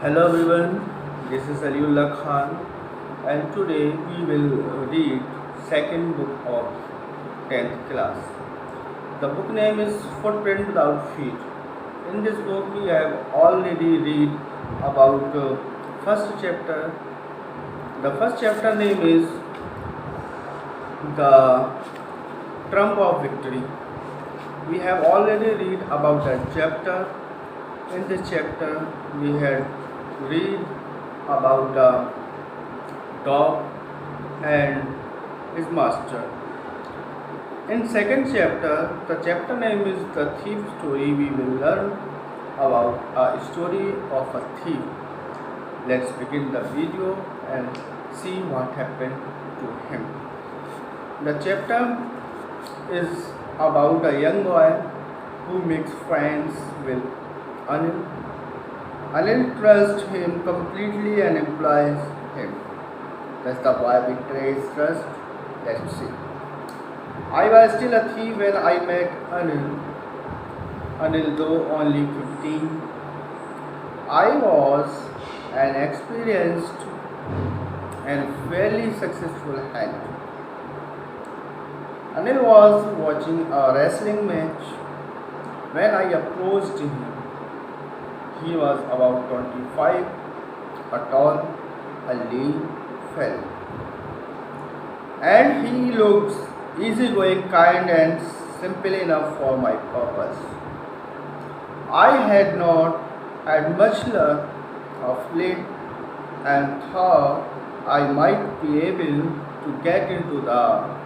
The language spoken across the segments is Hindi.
Hello everyone, this is Aliullah Khan and today we will read second book of 10th class. The book name is Footprint Without Feet. In this book we have already read about the first chapter. The first chapter name is The Trump of Victory. We have already read about that chapter. In this chapter we had read about the dog and his master. In second chapter, the chapter name is The Thief Story. We will learn about a story of a thief. Let's begin the video and see what happened to him. The chapter is about a young boy who makes friends with Anil. Anil trusts him completely and employs him. Does the boy betray his trust? Let's see. I was still a thief when I met Anil. Anil, though only 15, I was an experienced and fairly successful hand. Anil was watching a wrestling match when I approached him. He was about 25, a tall, a lean fellow. And he looks easygoing, kind and simple enough for my purpose. I had not had much luck of late and thought I might be able to get into the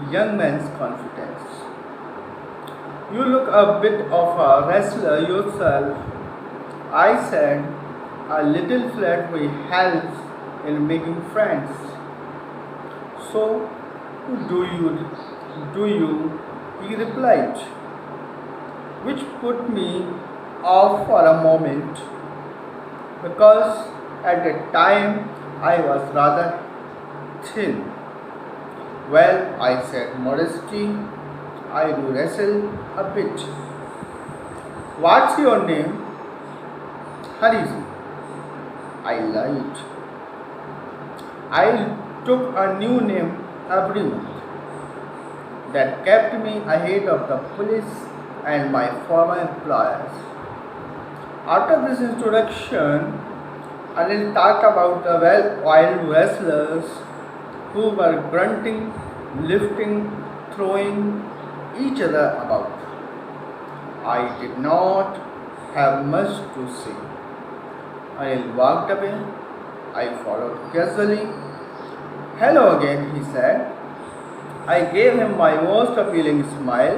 young man's confidence. You look a bit of a wrestler yourself, I said. A little flattery helps in making friends. So, do you? He replied, which put me off for a moment because at that time I was rather thin. Well, I said modesty, I do wrestle a bit. What's your name? Hariji. I lied. I took a new name every month. That kept me ahead of the police and my former employers. After this introduction, Anil talked about the well-oiled wrestlers who were grunting, lifting, throwing each other about. I did not have much to say. Anil walked away. I followed casually. Hello again, he said. I gave him my most appealing smile.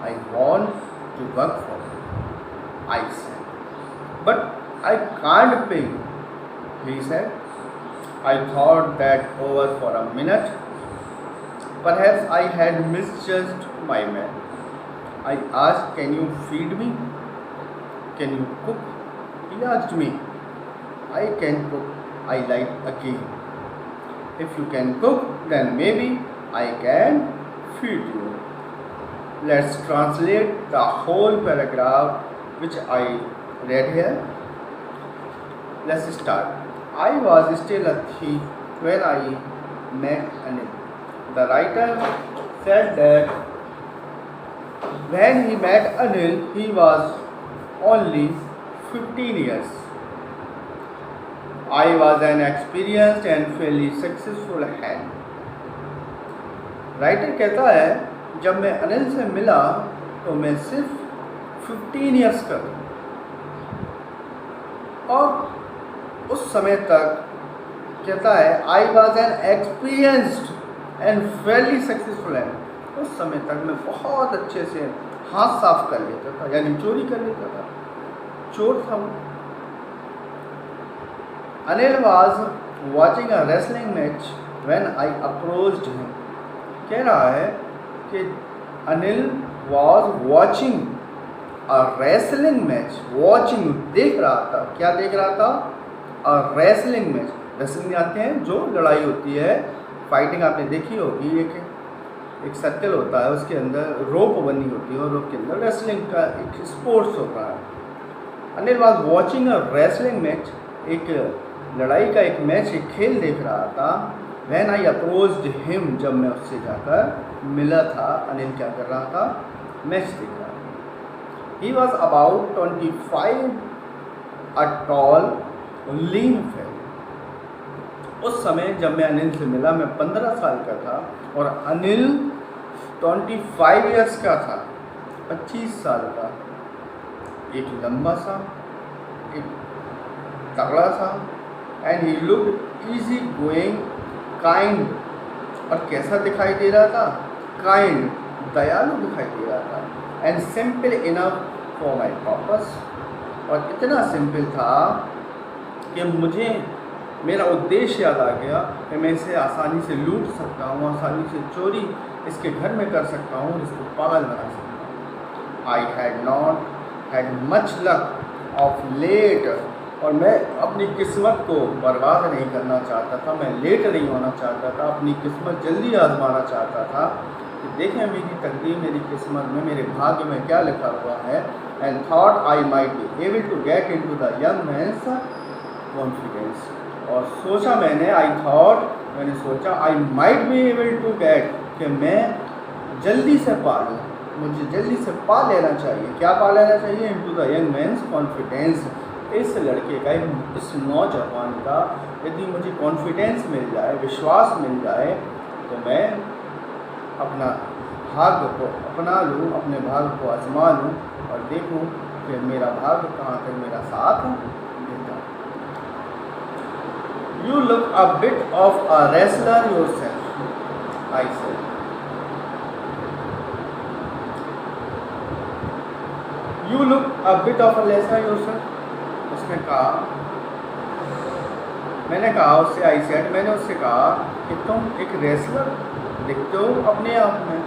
I want to work for you, I said. But I can't pay you, he said. I thought that over for a minute. Perhaps I had misjudged my man. I asked, can you feed me? Can you cook? He asked me. I can cook, I lied again. If you can cook, then maybe I can feed you. Let's translate the whole paragraph which I read here. Let's start. I was still a thief when I met Anil. The writer said that when he met Anil, he was only 15 years. I was an experienced and fairly successful hand. Writer कहता है जब मैं अनिल से मिला तो मैं सिर्फ 15 इयर्स का था और उस समय तक कहता है I was an experienced and Fairlie successful hand. उस समय तक मैं बहुत अच्छे से हाथ साफ कर लेता था, यानी चोरी कर लेता था, चोर था वो। Anil was watching a wrestling match when I approached him. कह रहा है कि Anil was watching a wrestling match. Watching देख रहा था, क्या देख रहा था? A wrestling match. wrestling जानते हैं जो लड़ाई होती है, फाइटिंग आपने देखी होगी। एक सर्कल होता है, उसके अंदर रोप बनी होती है और रोप के अंदर रेसलिंग का एक स्पोर्ट्स होता है। Anil was watching a wrestling match, एक लड़ाई का एक मैच, एक खेल देख रहा था। व्हेन आई अप्रोच्ड हिम, जब मैं उससे जाकर मिला था। अनिल क्या कर रहा था? मैच देख रहा था। He was about 25 a tall lean fail. उस समय जब मैं अनिल से मिला, मैं 15 साल का था और अनिल 25 ईयर्स का था, 25 साल का। एक लंबा सा, एक तगड़ा सा, and he looked easy going, kind. और कैसा दिखाई दे रहा था? काइंड, दयालु दिखाई दे रहा था। And simple enough for my purpose, और इतना सिंपल था कि मुझे मेरा उद्देश्य याद आ गया कि मैं इसे आसानी से लूट सकता हूँ, आसानी से चोरी इसके घर में कर सकता हूँ, इसको पागल बना सकता हूँ। I had not had much luck of late, और मैं अपनी किस्मत को बर्बाद नहीं करना चाहता था, मैं लेट नहीं होना चाहता था, अपनी किस्मत जल्दी आजमाना चाहता था कि देखें मेरी तकदीर, मेरी किस्मत में, मेरे भाग्य में क्या लिखा हुआ है। And thought I might be able to get in to the young man's confidence, और सोचा मैंने, मैंने सोचा I might be able to get, कि मैं जल्दी से पा लूँ, मुझे जल्दी से पा लेना चाहिए। क्या पा लेना चाहिए? इन to the young man's confidence, इस लड़के का, इस नौजवान का यदि मुझे कॉन्फिडेंस मिल जाए, विश्वास मिल जाए, तो मैं अपना भाग्य को अपना लूँ, अपने भाग्य को आजमा लूँ और देखूँ कि मेरा भाग्य कहाँ तक मेरा साथ देता। You look a bit of a wrestler yourself, I said. You look a bit of a wrestler yourself. उसने कहा, मैंने कहा उससे, आई सेड, मैंने उससे कहा कि तुम एक रेसलर दिखते हो अपने आप में।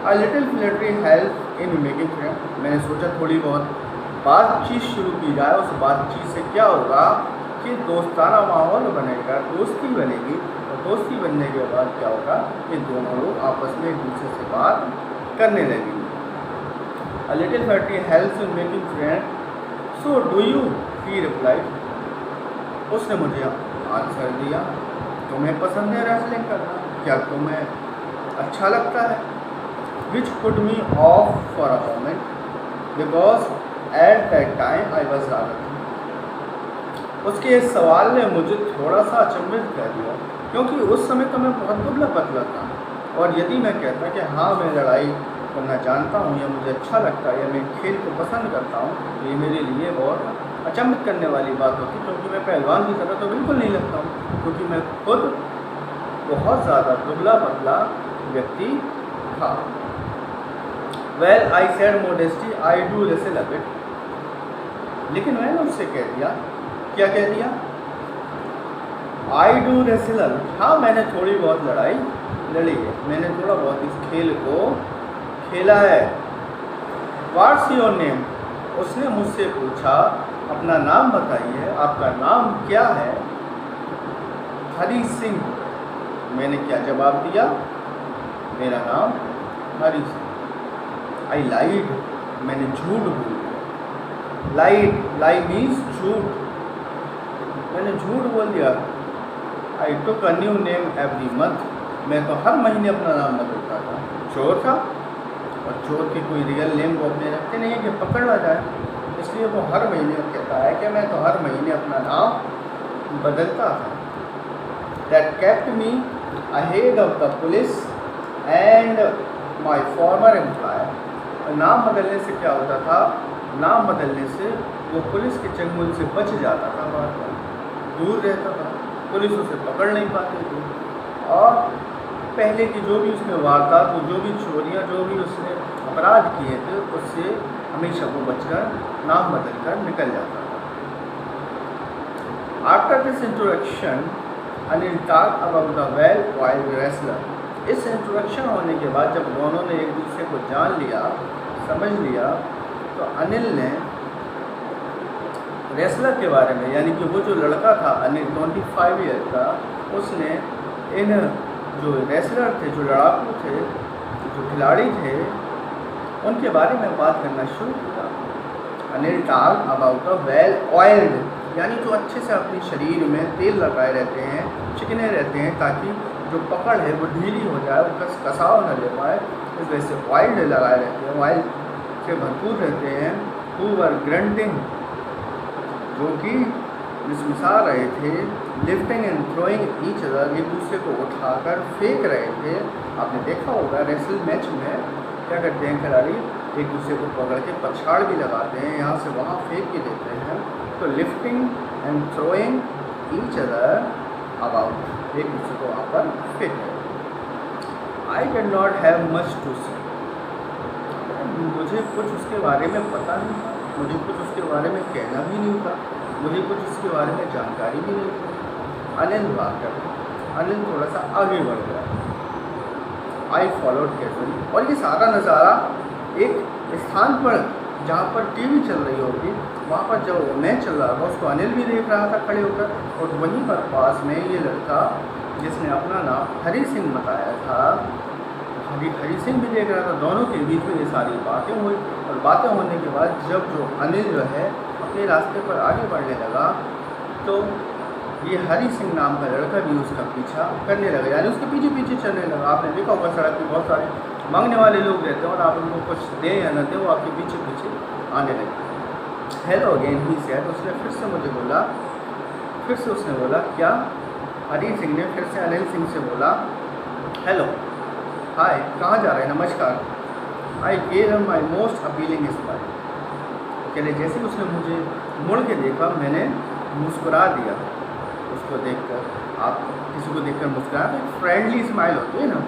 A little flirty help in making friends, मैंने सोचा थोड़ी बहुत बातचीत शुरू की जाए। उस बातचीत से क्या होगा कि दोस्ताना माहौल बनेगा, दोस्ती बनेगी, और दोस्ती बनने के बाद क्या होगा कि दोनों लोग आपस में एक दूसरे से बात करने लगेंगे। A little flirty helps in making friends, so do you, he replied. उसने मुझे आंसर दिया, तुम्हें पसंद है रेसलिंग करना? क्या तुम्हें अच्छा लगता है? Which put me off for a moment because at that time I was rather. उसके इस सवाल ने मुझे थोड़ा सा अचंभित कर दिया, क्योंकि उस समय तो मैं बहुत दुबला पतला था, और यदि मैं कहता कि हाँ मैं लड़ाई करना जानता हूँ, या मुझे अच्छा लगता है, या मैं खेल को पसंद करता हूँ, तो ये मेरे लिए बहुत अचंभित करने वाली बात होती, क्योंकि मैं पहलवान की तरह तो बिल्कुल नहीं लगता हूँ, क्योंकि मैं खुद बहुत ज़्यादा दुबला पतला व्यक्ति था। Well I said modesty, I do wrestle a bit, लेकिन मैंने उससे कह दिया, क्या कह दिया? I do wrestle a bit, हाँ मैंने थोड़ी बहुत लड़ाई लड़ी है, मैंने थोड़ा बहुत इस खेल को खेला है। व्हाट्स योर नेम, उसने मुझसे पूछा, अपना नाम बताइए, आपका नाम क्या है? हरी सिंह, मैंने क्या जवाब दिया? मेरा नाम हरी सिंह। आई लाइड, मैंने झूठ बोल दिया। लाई मीन्स झूठ, मैंने झूठ बोल दिया। I took a new name every month, मैं तो हर महीने अपना नाम बदलता था। चोर था, और चोर की कोई रियल नेम वो अपने रखते नहीं है कि पकड़ ना जाए, इसलिए वो हर महीने कहता है कि मैं तो हर महीने अपना नाम बदलता था। That kept me ahead of the police and my farmer employer. नाम बदलने से क्या होता था? नाम बदलने से वो पुलिस के चंगुल से बच जाता था, बार दूर रहता था, पुलिस उसे पकड़ नहीं पाती थी, और पहले की जो भी उसने वारदात, जो भी चोरियाँ, जो भी उसने अपराध किए थे, उससे हमेशा वो बचकर, नाम बदलकर निकल जाता था। After this introduction Anil talk about the well wild wrestler. इस इंट्रोडक्शन होने के बाद जब दोनों ने एक दूसरे को जान लिया, समझ लिया, तो अनिल ने रेसलर के बारे में, यानी कि वो जो लड़का था अनिल 25 ईयर का, उसने इन जो रेसलर थे, जो लड़ाकू थे, जो खिलाड़ी थे, उनके बारे में बात करना शुरू किया। Anil talk about a well oiled, यानी जो अच्छे से अपने शरीर में तेल लगाए रहते हैं, चिकने रहते हैं, ताकि जो पकड़ है वो ढीली हो जाए, वो कसाव न ले पाए, इस वजह से ऑयल लगाए रहते हैं, ऑयल से भरपूर रहते हैं। हु वर ग्रंटिंग, जो कि मिसमिसा रहे थे, lifting and throwing each other, एक दूसरे को उठाकर फेंक रहे थे। आपने देखा होगा रेसल मैच में क्या करते हैं खिलाड़ी, एक दूसरे को पकड़ के पछाड़ भी लगाते हैं, यहाँ से वहाँ फेंक भी देते हैं। तो lifting and throwing each other about, एक दूसरे को वहाँ पर फेंक रहे। I can not have much to say, मुझे कुछ उसके बारे में पता नहीं था, मुझे कुछ उसके बारे में कहना भी नहीं था, मुझे कुछ उसके बारे में जानकारी भी नहीं थी। अनिल वाकर, अनिल थोड़ा सा आगे बढ़ गया। आई फॉलोड कैजुअली, और ये सारा नज़ारा एक स्थान पर जहाँ पर टीवी चल रही होगी, वहाँ पर जब मैच चल रहा था उसको अनिल भी देख रहा था खड़े होकर, और वहीं पर पास में ये लड़का जिसने अपना नाम हरी सिंह बताया था, हरी सिंह भी देख रहा था। दोनों के बीच में ये सारी बातें हुई, और बातें होने के बाद जब जो अनिल जो है अपने रास्ते पर आगे बढ़ने लगा, तो ये हरी सिंह नाम का लड़का भी उसका पीछा करने लगा, यानी उसके पीछे पीछे चलने लगा। आपने देखा होगा सड़क पर बहुत सारे मांगने वाले लोग रहते हैं, और आप उनको कुछ दें या न दें, वो आपके पीछे पीछे आने लगे। हेलो अगेन ही सेड, उसने फिर से मुझे बोला, फिर से उसने बोला क्या, हरी सिंह ने फिर से अनिल सिंह से बोला हेलो, हाय, कहाँ जा रहे हैं, नमस्कार। आई gave him my most appealing smile, कहले जैसे ही उसने मुझे मुड़ के देखा, मैंने मुस्कुरा दिया उसको देखकर। आप किसी को देखकर मुस्कुराते, तो फ्रेंडली स्माइल होती है ना,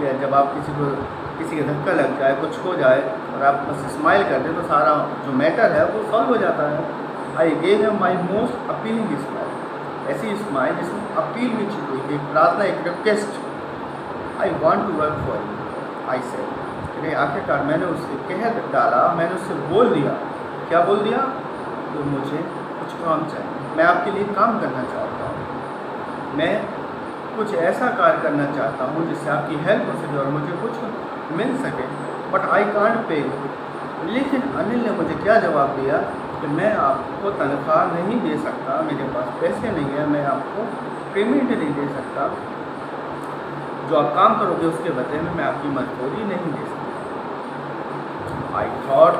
या जब आप किसी का धक्का लग जाए, कुछ हो जाए और आप बस स्माइल करते तो सारा जो मैटर है वो सॉल्व हो जाता है। I gave him my most appealing smile, ऐसी स्माइल जिसमें अपील भी छिपी हुई थी, प्रार्थना, एक request. I want to work for you, I said, आखिरकार मैंने उससे कह डाला, मैंने उससे बोल दिया, क्या बोल दिया, तो मुझे कुछ काम चाहिए, मैं आपके लिए काम करना चाहता हूँ, मैं कुछ ऐसा कार्य करना चाहता हूँ जिससे आपकी हेल्प हो सके और मुझे कुछ मिल सके, बट आई कांट पे। लेकिन अनिल ने मुझे क्या जवाब दिया कि मैं आपको तनख्वाह नहीं दे सकता, मेरे पास पैसे नहीं है, मैं आपको पेमेंट नहीं दे सकता, जो आप काम करोगे उसके बदले में मैं आपकी मजदूरी नहीं दे सकता। I thought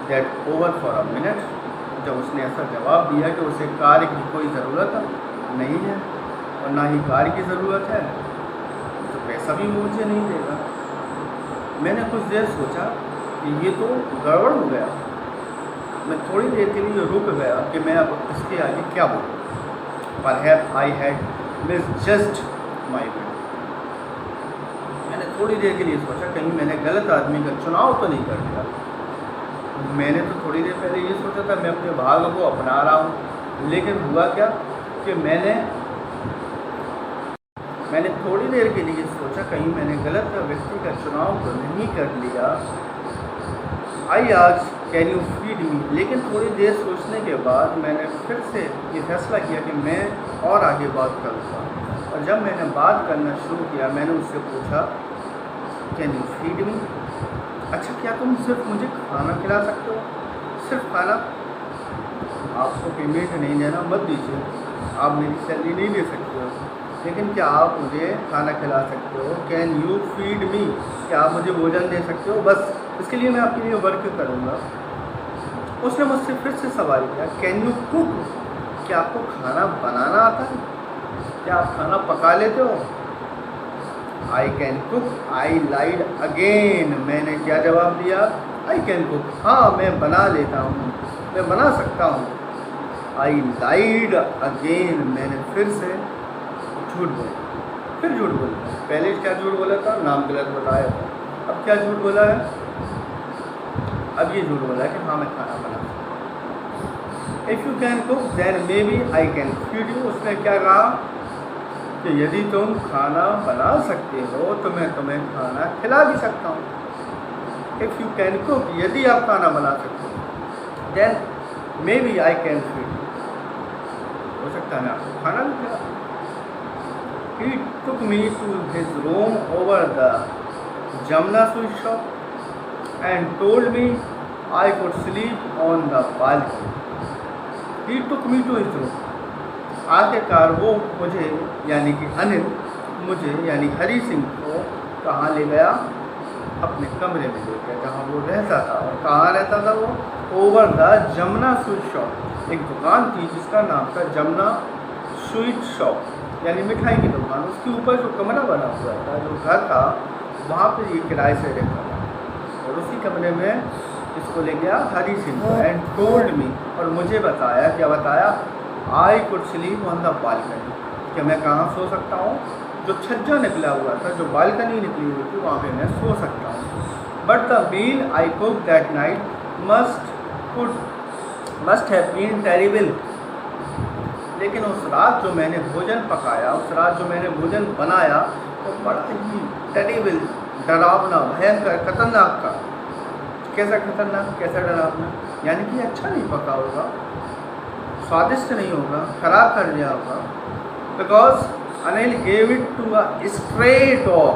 that over for a minute, जब उसने ऐसा जवाब दिया कि उसे कार्य की कोई ज़रूरत नहीं है और ना ही कार्य की ज़रूरत है, तो पैसा भी मुझे नहीं देगा। मैंने कुछ देर सोचा कि ये तो गड़बड़ हो गया, मैं थोड़ी देर के लिए रुक गया कि मैं अब इसके आगे क्या बोलूँ। Perhaps I had misjudged my way, मैंने थोड़ी देर के लिए सोचा कहीं मैंने गलत आदमी का चुनाव तो नहीं कर दिया। मैंने तो थोड़ी देर पहले ये सोचा था मैं अपने भाग्य को अपना रहा हूँ, लेकिन हुआ क्या कि मैंने थोड़ी देर के लिए सोचा कहीं मैंने गलत व्यक्ति का चुनाव तो नहीं कर लिया। आई आज कैन यू फीड मी, लेकिन थोड़ी देर सोचने के बाद मैंने फिर से ये फैसला किया कि मैं और आगे बात करूँगा। और जब मैंने बात करना शुरू किया, मैंने उससे पूछा कैन यू फीड मी, अच्छा क्या तुम सिर्फ मुझे खाना खिला सकते हो, सिर्फ खाना, आपको पेमेंट नहीं देना मत दीजिए, आप मेरी सैलरी नहीं दे सकते हो, लेकिन क्या आप मुझे खाना खिला सकते हो, कैन यू फीड मी, क्या आप मुझे भोजन दे सकते हो, बस इसके लिए मैं आपके लिए वर्क करूँगा। उसने मुझसे फिर से सवाल किया कैन यू कुक, क्या आपको खाना बनाना आता है, क्या आप खाना पका लेते हो। I can cook, I lied again, मैंने क्या जवाब दिया, आई कैन कुक, हाँ मैं बना लेता हूँ, मैं बना सकता हूँ। आई लाइड अगेन, मैंने फिर से झूठ बोला, फिर झूठ बोला। पहले क्या झूठ बोला था, नाम गलत बताया था, अब क्या झूठ बोला है, अब ये झूठ बोला है कि हाँ मैं खाना बना सकता हूँ। If you can cook then maybe I can feed you, उसने क्या कहा कि यदि तुम खाना बना सकते हो तो मैं तुम्हें खाना खिला भी सकता हूँ। इफ़ यू कैन कुक, यदि आप खाना बना सकते हो, then maybe I can feed you, हो सकता है मैं आपको खाना भी खिला। He took me to his room over the Jamna sweet shop and told me I could sleep on the balcony. He took me to his room. आखिरकार वो मुझे यानी कि अनिल मुझे यानी हरी सिंह को कहाँ ले गया? अपने कमरे में ले गया जहाँ वो रहता था। और कहाँ रहता था वो? Over the Jamuna sweet shop. एक दुकान थी जिसका नाम था जमुना स्वीट शॉप यानी मिठाई की दुकान। उसके ऊपर जो कमरा बना हुआ था, जो घर था, वहाँ पे ये किराए से रहता था। और उसी कमरे में इसको ले गया हरी सिंह को एंड टोल्ड मी, और मुझे बताया, क्या बताया? I could sleep on the balcony, कि मैं कहाँ सो सकता हूँ? जो छज्जा निकला हुआ था, जो बालकनी निकली हुई थी, वहाँ पे मैं सो सकता हूँ। But the meal I cook that night must have been terrible. लेकिन उस रात जो मैंने भोजन पकाया, उस रात जो मैंने भोजन बनाया, वो बड़ा ही टेरिबल, डरावना, भयंकर, खतरनाक था। कैसा खतरनाक, कैसा डरावना? यानी कि अच्छा नहीं पका होगा, स्वादिष्ट नहीं होगा, खराब कर दिया होगा। Because Anil gave it to a stray dog.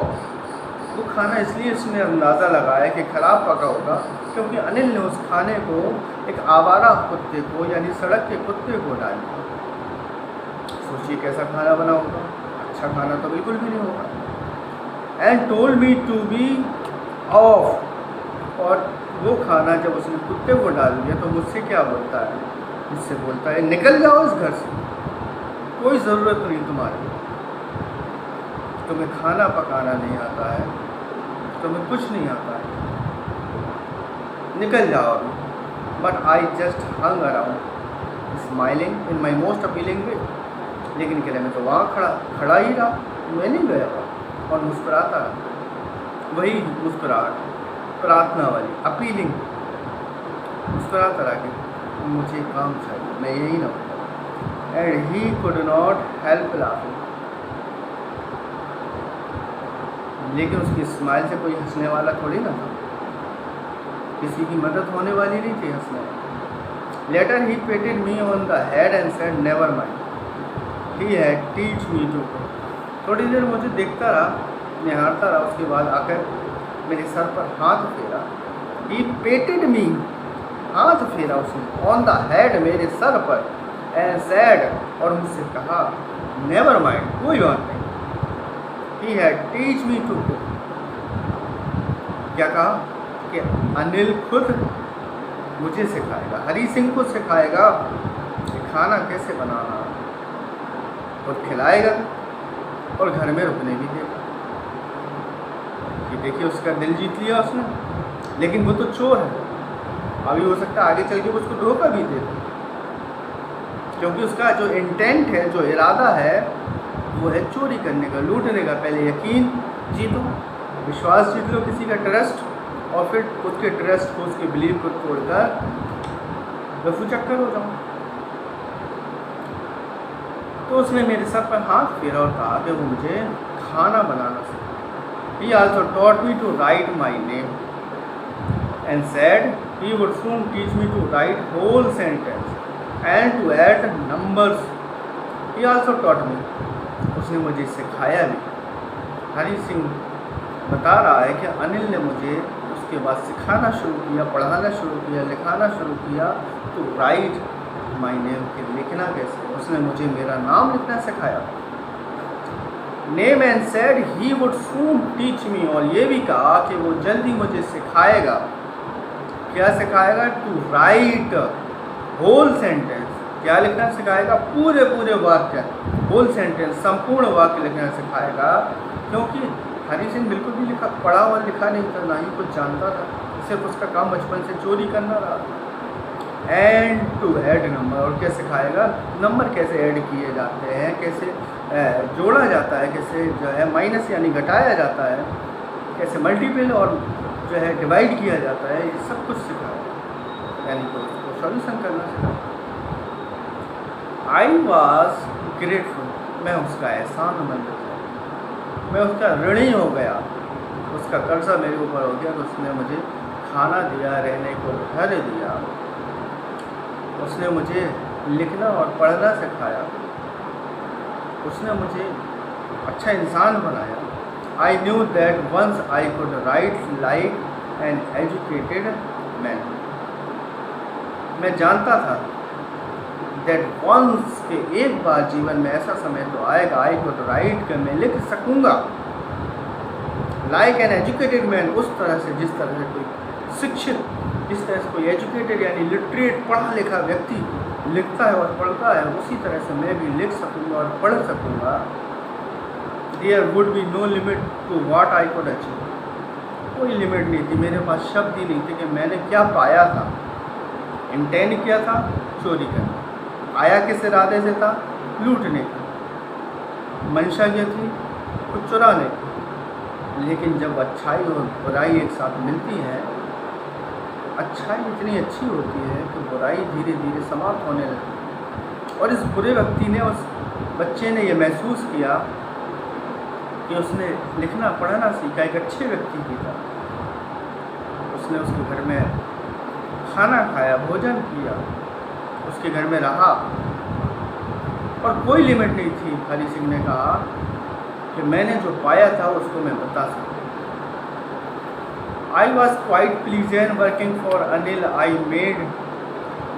वो खाना इसलिए उसने अंदाज़ा लगाया कि ख़राब पका होगा क्योंकि अनिल ने उस खाने को एक आवारा कुत्ते को यानी सड़क के कुत्ते को डाल दिया। सोचिए कैसा खाना बना होगा? अच्छा खाना तो बिल्कुल भी नहीं होगा। And told me to be off. और वो खाना जब उसने कुत्ते को डाल दिया तो मुझसे क्या बोलता है? मुझसे बोलता है, निकल जाओ इस घर से, कोई ज़रूरत नहीं तुम्हारी, तुम्हें खाना पकाना नहीं आता है, तुम्हें कुछ नहीं आता है, निकल जाओ अभी। But I just hung around smiling in my most appealing way. लेकिन क्या मैं तो वहाँ खड़ा ही रहा, मैं नहीं गया वहाँ, और मुस्कुराता रहा। वही मुस्कुराहट, प्रार्थना वाली, अपीलिंग, मुस्कुराता रहा कि मुझे काम चाहिए, मैं यही ना हूँ। And he could not help laughing. लेकिन उसकी स्माइल से कोई हंसने वाला थोड़ी ना था, किसी की मदद होने वाली नहीं थी हंसने वाली। Later he patted me on the head and said never mind, he had teach me to. थोड़ी देर मुझे देखता रहा, निहारता रहा, उसके बाद आकर मेरे सर पर हाथ फेरा। ही पेटेड मी, हाथ फेरा उसने, ऑन द हेड, मेरे सर पर, एंड सेड, और मुझसे कहा नेवर माइंड, कोई बात नहीं। He had teach me to cook। क्या कहा? कि अनिल खुद मुझे सिखाएगा, हरी सिंह को सिखाएगा कि खाना कैसे बनाना, और खिलाएगा और घर में रुकने भी देगा। कि देखिए उसका दिल जीत लिया उसने। लेकिन वो तो चोर है, अभी हो सकता है आगे चल के वो उसको धोखा भी दे, क्योंकि उसका जो इंटेंट है, जो इरादा है, वो है चोरी करने का, लूटने का। पहले यकीन जीतो, विश्वास जीत लो किसी का, ट्रस्ट, और फिर उसके ट्रस्ट को, उसके बिलीव को तोड़कर रफू चक्कर हो जाओ। तो उसने मेरे सर पर हाथ फेरा और कहा कि वो मुझे खाना बनाना सीखा। He also taught me to write my name and said he would soon teach me to write whole sentence and to add numbers. He also taught me, उसने मुझे सिखाया भी। हरी सिंह बता रहा है कि अनिल ने मुझे उसके बाद सिखाना शुरू किया, पढ़ाना शुरू किया, लिखाना शुरू किया। तो राइट माई नेम, के लिखना कैसे, उसने मुझे मेरा नाम लिखना सिखाया। Name and said he would soon teach me, और ये भी कहा कि वो जल्दी मुझे सिखाएगा। क्या सिखाएगा? टू राइट होल सेंटेंस, क्या लिखना सिखाएगा? पूरे पूरे वाक्य, होल सेंटेंस, संपूर्ण वाक्य लिखना सिखाएगा। क्योंकि हरी सिंह बिल्कुल भी पढ़ा और लिखा नहीं था, ना ही कुछ जानता था, सिर्फ उसका काम बचपन से चोरी करना रहा। एंड टू ऐड नंबर, और क्या सिखाएगा? नंबर कैसे ऐड किए जाते हैं, कैसे जोड़ा जाता है, कैसे जो है माइनस यानी घटाया जाता है, कैसे मल्टीपल और जो है डिवाइड किया जाता है, ये सब कुछ सिखाएगा, यानी कि उसको सॉल्यूशन करना सिखाएगा। आई वॉज ग्रेटफुल, मैं उसका एहसानमंद था, मैं उसका ऋणी हो गया, उसका कर्जा मेरे ऊपर हो गया। तो उसने मुझे खाना दिया, रहने को घर दिया, उसने मुझे लिखना और पढ़ना सिखाया, उसने मुझे अच्छा इंसान बनाया। I knew that once I could write like an educated man, मैं जानता था दैट वंस के एक बार जीवन में ऐसा समय तो आएगा आई कुड राइट कि मैं लिख सकूँगा लाइक एन एजुकेटेड मैन, उस तरह से जिस तरह से कोई शिक्षित, जिस तरह से कोई एजुकेटेड यानी लिटरेट पढ़ा लिखा व्यक्ति लिखता है और पढ़ता है, उसी तरह से मैं भी लिख सकूँगा और पढ़ सकूँगा। There would be no limit to what I could achieve, कोई लिमिट नहीं थी, मेरे पास शब्द ही नहीं थे कि मैंने क्या पाया था। इंटेंड किया था चोरी करना, आया किस इरादे से था, लूटने का, मंशा क्या थी, कुछ चुराने की। लेकिन जब अच्छाई और बुराई एक साथ मिलती है, अच्छाई इतनी अच्छी होती है कि बुराई धीरे धीरे समाप्त होने लगती है। और इस बुरे व्यक्ति ने, उस बच्चे ने यह महसूस किया कि उसने लिखना पढ़ना सीखा एक अच्छे व्यक्ति की तरह। उसने उसके घर में खाना खाया, भोजन किया, उसके घर में रहा और कोई लिमिट नहीं थी। हरी सिंह ने कहा कि मैंने जो पाया था उसको मैं बता सकता। I was quite pleasant working for Anil. I made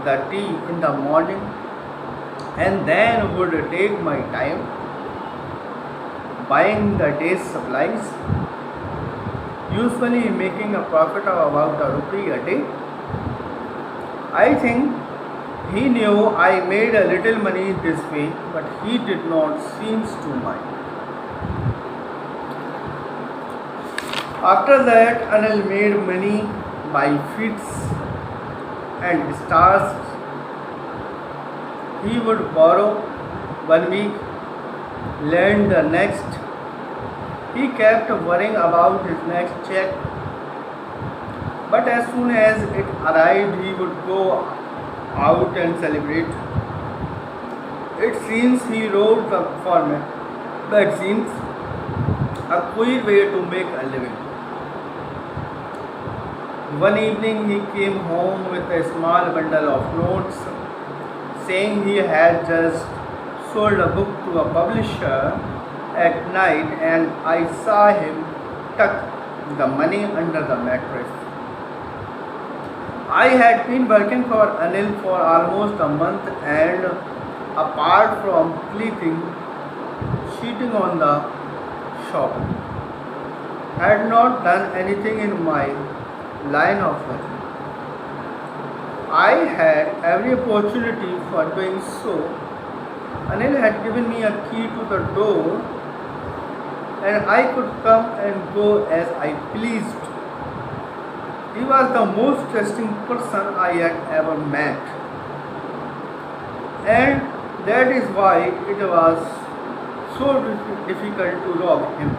the tea in the morning and then would take my time buying the day's supplies, usually making a profit of about ₹1 a day. I think he knew I made a little money this way, but he did not seem to mind. After that, Anil made money by fits and starts. He would borrow 1 week, lend the next. He kept worrying about his next check, but as soon as it arrived, he would go out and celebrate. It seems he wrote the format. That seems a queer way to make a living. One evening he came home with a small bundle of notes, saying he had just sold a book to a publisher at night, and I saw him tuck the money under the mattress. I had been working for Anil for almost a month, and apart from sleeping, cheating on the shop, had not done anything in my line of work. I had every opportunity for doing so. Anil had given me a key to the door, and I could come and go as I pleased. He was the most trusting person I had ever met, and that is why it was so difficult to rob him.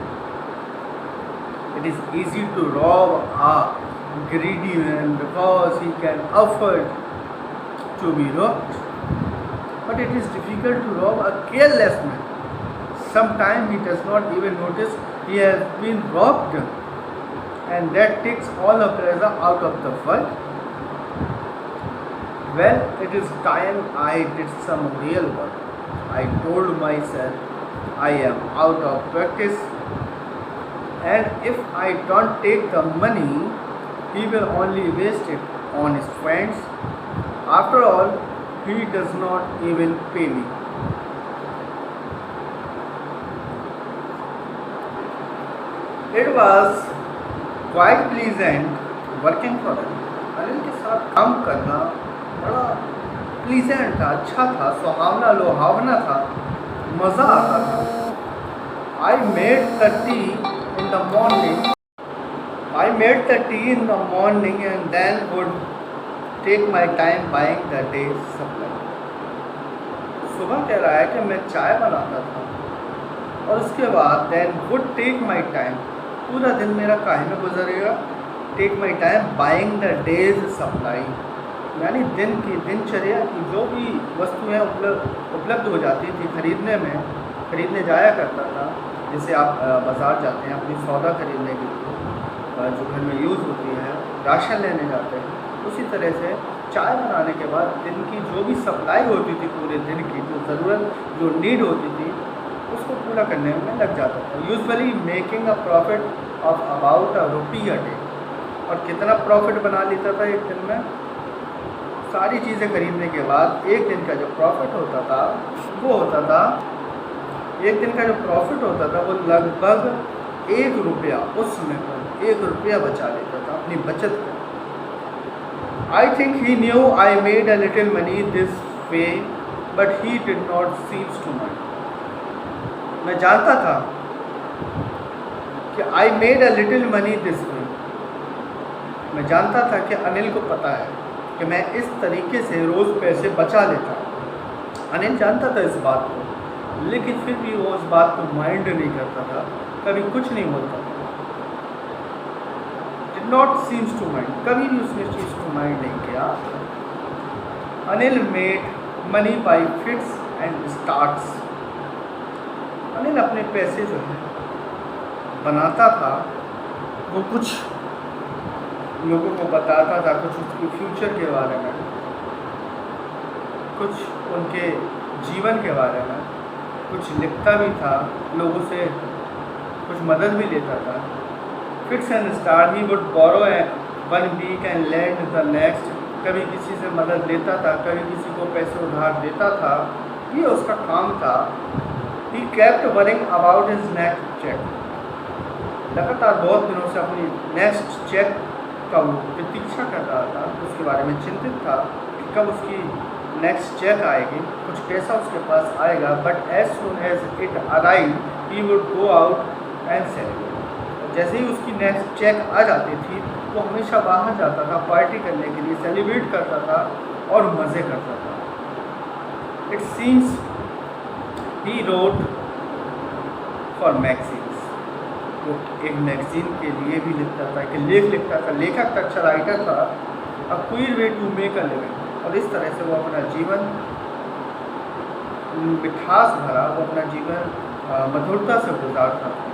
It is easy to rob a greedy man because he can afford to be robbed, but it is difficult to rob a careless man. Sometimes he does not even notice he has been robbed, and that takes all the pleasure out of the work. Well, it is time I did some real work. I told myself I am out of practice, and if I don't take the money, he will only waste it on his friends. After all, he does not even pay me. It was quite pleasant working for him. Anil के साथ काम करना बड़ा प्लीजेंट था, अच्छा था, सुहावना लुहावना था, मज़ा आता था। I made the tea in the morning. I made the tea in the morning and then would take my time buying the day's supply. सुबह कह रहा है कि मैं चाय बनाता था और उसके बाद then would take my time, पूरा दिन मेरा काहे में गुजरेगा, take my time buying the day's supply, यानी दिन की दिनचर्या की जो भी वस्तुएं उपलब्ध हो जाती थी खरीदने जाया करता था। जैसे आप बाज़ार जाते हैं अपनी सौदा खरीदने के लिए, जो घर में यूज़ होती है, राशन लेने जाते हैं, उसी तरह से चाय बनाने के बाद दिन की जो भी सप्लाई होती थी, पूरे दिन की जो ज़रूरत, जो नीड होती थी, उसको पूरा करने में लग जाता था। Usually making a profit of about ₹1 a day। और कितना प्रॉफिट बना लेता था एक दिन में? सारी चीज़ें खरीदने के बाद एक दिन का जो प्रॉफिट होता था वो होता था, एक दिन का जो प्रॉफिट होता था वो लगभग ₹1 उस समय पर ₹1 बचा लेता था अपनी बचत का। I think he knew I made a little money this way but he did not seems to mind. मैं जानता था कि I made a little money this way, मैं जानता था कि अनिल को पता है कि मैं इस तरीके से रोज़ पैसे बचा लेता हूँ। अनिल जानता था इस बात को, लेकिन फिर भी वो उस बात को माइंड नहीं करता था, कभी कुछ नहीं बोलता था। Did not seems to mind, कभी भी उसने चीज़ को माइंड नहीं किया। Anil made money by fits and starts. Anil अपने पैसे जो है बनाता था, वो कुछ लोगों को बताता था, कुछ उसके फ्यूचर के बारे में, कुछ उनके जीवन के बारे में, कुछ लिखता भी था, लोगों से कुछ मदद भी लेता था। Fits and start, he would borrow 1 week and lend the next. कभी किसी से मदद लेता था, कभी किसी को पैसे उधार देता था, ये उसका काम था। He kept worrying about his next cheque, लगातार बहुत दिनों से अपनी नेक्स्ट चेक का वो प्रतीक्षा कर रहा था, उसके बारे में चिंतित था कि कब उसकी नेक्स्ट चेक आएगी, कुछ पैसा उसके पास आएगा। But as soon as it arrive he would go out and celebrate. जैसे ही उसकी नेक्स्ट चेक आ जाती थी वो हमेशा बाहर जाता था पार्टी करने के लिए, सेलिब्रेट करता था और मज़े करता था। It seems he wrote for magazines, वो एक मैगजीन के लिए भी लिखता था, कि लेख लिखता था, लेखक का अच्छा राइटर था। A queer way to make a living, और इस तरह से वो अपना जीवन मिठास भरा, वो अपना जीवन मधुरता से गुजारता था।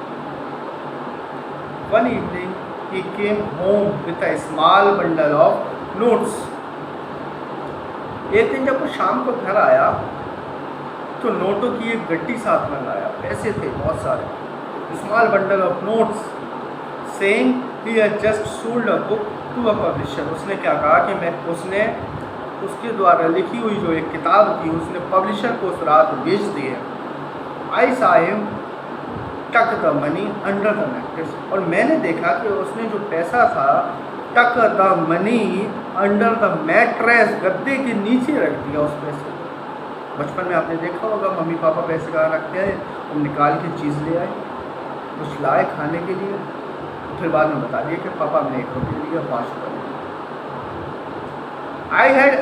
One evening he came home with a small bundle of notes. एक दिन जब वो शाम को घर आया तो नोटों की एक गड्डी साथ में लाया, पैसे थे बहुत सारे। Small bundle of notes, saying he had just sold a book to a publisher. उसने क्या कहा कि उसने उसके द्वारा लिखी हुई जो एक किताब थी उसने पब्लिशर को उस रात बेच दी है। I saw him टक the money under the mattress, और मैंने देखा कि उसने जो पैसा था टक the money under the mattress, गद्दे के नीचे रख दिया उस पैसे को। बचपन में आपने देखा होगा मम्मी पापा पैसे कहाँ रखते हैं, हम निकाल के चीज़ ले आए, कुछ लाए खाने के लिए, फिर बाद में बता दिए कि पापा हमने 1 रुपये लिया, 5 रुपये। I had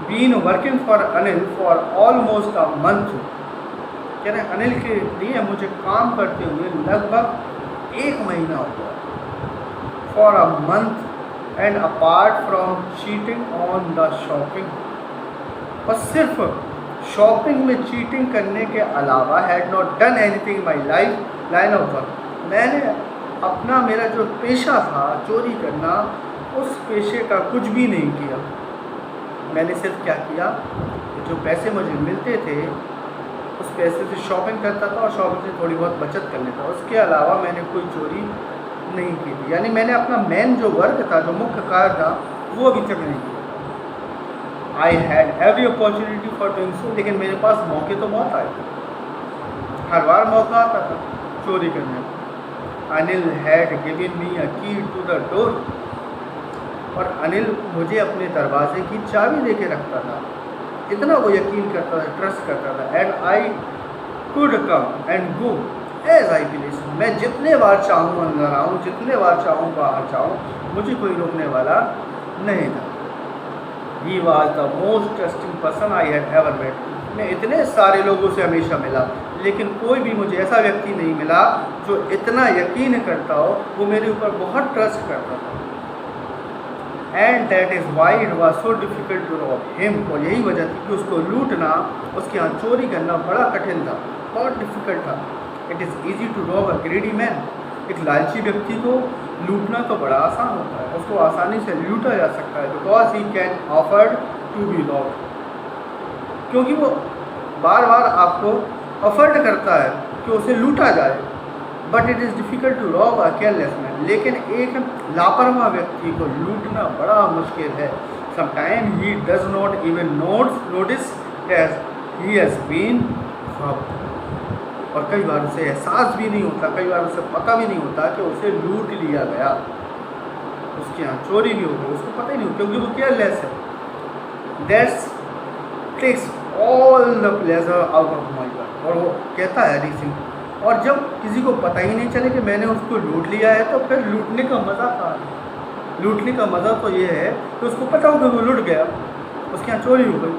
been working for Anil for almost a month, कह रहे अनिल के लिए मुझे काम करते हुए लगभग 1 महीना हो गया। For a month and apart from cheating on the shopping, और सिर्फ शॉपिंग में चीटिंग करने के अलावा had not done anything my life line of work. मैंने अपना मेरा जो पेशा था चोरी करना, उस पेशे का कुछ भी नहीं किया। मैंने सिर्फ क्या किया, जो पैसे मुझे मिलते थे उस पैसे से शॉपिंग करता था और शॉपिंग से थोड़ी बहुत बचत कर लेता, उसके अलावा मैंने कोई चोरी नहीं की थी। यानी मैंने अपना मेन जो वर्क था, जो मुख्य कार्य था, वो अभी तक नहीं किया। I had every opportunity for doing so, लेकिन मेरे पास मौके तो बहुत आए थे, हर बार मौका आता था चोरी करने का। अनिल हैड गिवन मी अ की टू द डोर, और अनिल मुझे अपने दरवाजे की चाबी दे के रखता था, इतना वो यकीन करता था, ट्रस्ट करता था। And I could come and go as I please, मैं जितने बार चाहूँ अंदर आऊँ, जितने बार चाहूँ बाहर जाऊँ, मुझे कोई रोकने वाला नहीं था। He was the most trusting person I had ever met, मैं इतने सारे लोगों से हमेशा मिला, लेकिन कोई भी मुझे ऐसा व्यक्ति नहीं मिला जो इतना यकीन करता हो, वो मेरे ऊपर बहुत ट्रस्ट करता था। And that is why it was so difficult to rob him, और यही वजह थी कि उसको लूटना, उसके यहाँ चोरी करना बड़ा कठिन था, बहुत डिफ़िकल्ट था। It is easy to rob a greedy man, एक लालची व्यक्ति को लूटना तो बड़ा आसान होता है, उसको आसानी से लूटा जा सकता है, because he can afford to be rob, क्योंकि वो बार बार आपको अफर्ड करता है कि उसे लूटा जाए। But it is difficult to rob a careless man, लेकिन एक लापरवाह व्यक्ति को लूटना बड़ा मुश्किल है। Sometimes he does not even notice that he has been robbed. और कई बार उसे एहसास भी नहीं होता, कई बार उसे पता भी नहीं होता कि उसे लूट लिया गया, उसके यहाँ चोरी भी हो गई, उसको पता ही नहीं, क्योंकि वो केयरलेस है. That's takes all the pleasure out of my life. और वो कहता है हरी सिंह, और जब किसी को पता ही नहीं चले कि मैंने उसको लूट लिया है, तो फिर लूटने का मज़ा कहाँ है? लूटने का मज़ा तो ये है कि उसको पता हो कि वो लूट गया, उसके यहाँ चोरी हो गई.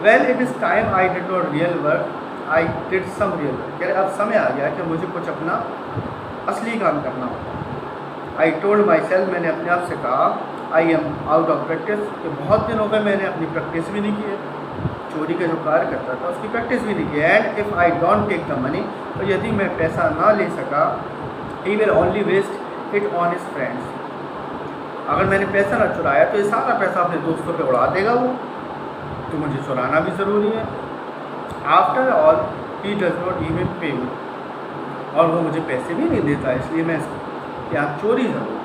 Well it is time I did not real work, I did some real work. कह रहे अब समय आ गया कि मुझे कुछ अपना असली काम करना होगा. आई टोल्ड माई सेल्फ, मैंने अपने आप से कहा, I am out of practice, कि बहुत दिन हो गए मैंने अपनी प्रैक्टिस भी नहीं की है, चोरी का जो कार्य करता था उसकी प्रैक्टिस भी नहीं की. And if I don't take the money, तो यदि मैं पैसा ना ले सका, he will only waste it on his friends. अगर मैंने पैसा ना चुराया तो ये सारा पैसा अपने दोस्तों पे उड़ा देगा वो, तो मुझे चुराना भी ज़रूरी है. After all he does not even पे मी, और वो मुझे पैसे भी नहीं देता, इसलिए मैं यहाँ चोरी ज़रूर.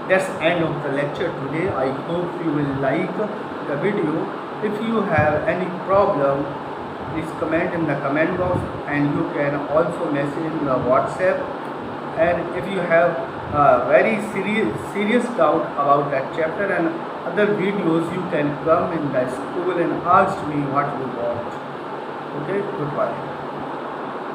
That's end of the lecture today. I hope you will like the video. If you have any problem, please comment in the comment box, and you can also message in the WhatsApp. And if you have a very serious doubt about that chapter and other videos, you can come in the school and ask me what you want. Okay, goodbye.